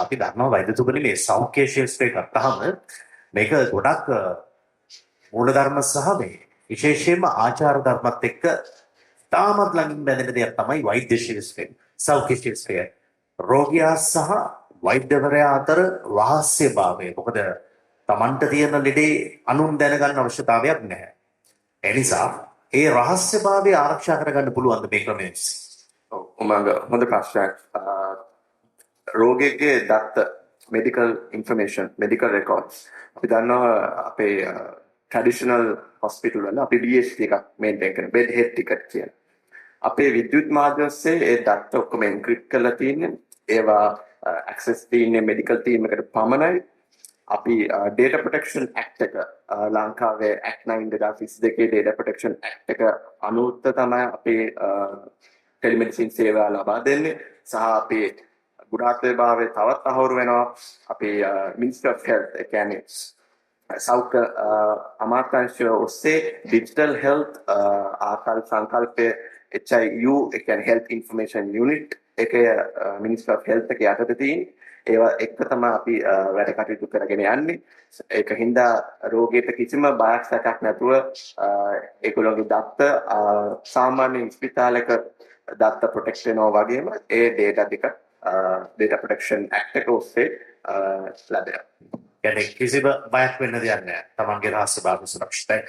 අපි දන්නවා වෛද්‍යතුමනි මේ සෞඛ්‍ය ශාස්ත්‍රය ගත්තාම මේක ගොඩක් මූලධර්ම සහ මේ විශේෂයෙන්ම ආචාර ධර්මත් එක්ක තාමත් ළඟින් බැඳෙන දෙයක් තමයි වෛද්‍ය ශාස්ත්‍රය. සෞඛ්‍ය ශාස්ත්‍රය. රෝගියා සහ වෛද්‍යවරයා අතර රහස්‍යභාවය. මොකද Tamanට තියෙන ලෙඩේ අනුන් දැනගන්න අවශ්‍යතාවයක් නැහැ. ඒ නිසා ඒ රහස්‍යභාවය ආරක්ෂා කරගන්න පුළුවන් මේ ක්‍රමයෙන්. උමංග හොඳ ප්‍රශ්නයක්. රෝගියෙක්ගේ දත්ත medical information medical records අපි දන්නවා අපේ traditional hospital වල අපි BHT එකක් maintain කරන bed head ticket කියන. අපේ විද්‍යුත් මාධ්‍ය ඔස්සේ ඒ දත්ත ඔක්කොම encrypt කරලා තියෙන්නේ. ඒවා access තියෙන්නේ medical team එකට පමණයි. අපි data protection act එක ලංකාවේ act 9 2022 data protection act එක අනුව තමයි අපේ ටෙලිමෙඩිසින් සේවා ලබා දෙන්නේ. සහ අපේ ගුණාත්මක භාවය තවත් අහුරු වෙනවා. අපේ Ministry of Health ඒ කියන්නේ සෞඛ්‍ය අමාත්‍යාංශය ඔස්සේ digital health ආකාර සංකල්පයේ HIU ඒ කියන්නේ health information unit එකේ Ministry of Health එකේ යටතේ තියෙන ඒවා එක්ක තමයි අපි වැඩ කටයුතු කරගෙන යන්නේ. ඒක හින්දා රෝගීට කිසිම බයක් සැකක් නැතුව ඒගොල්ලෝගේ දත්ත සාමාන්‍ය ස්පිතාලයක දත්ත ප්‍රොටෙක්ට් වෙනවා වගේම ඒ data ටික data protection act එක ඔස්සේ ලැබෙනවා. يعني කිසිම බයක් වෙන්න දෙයක් නැහැ. Tamanගේ රහස්‍යභාවය සුරක්ෂිතයි.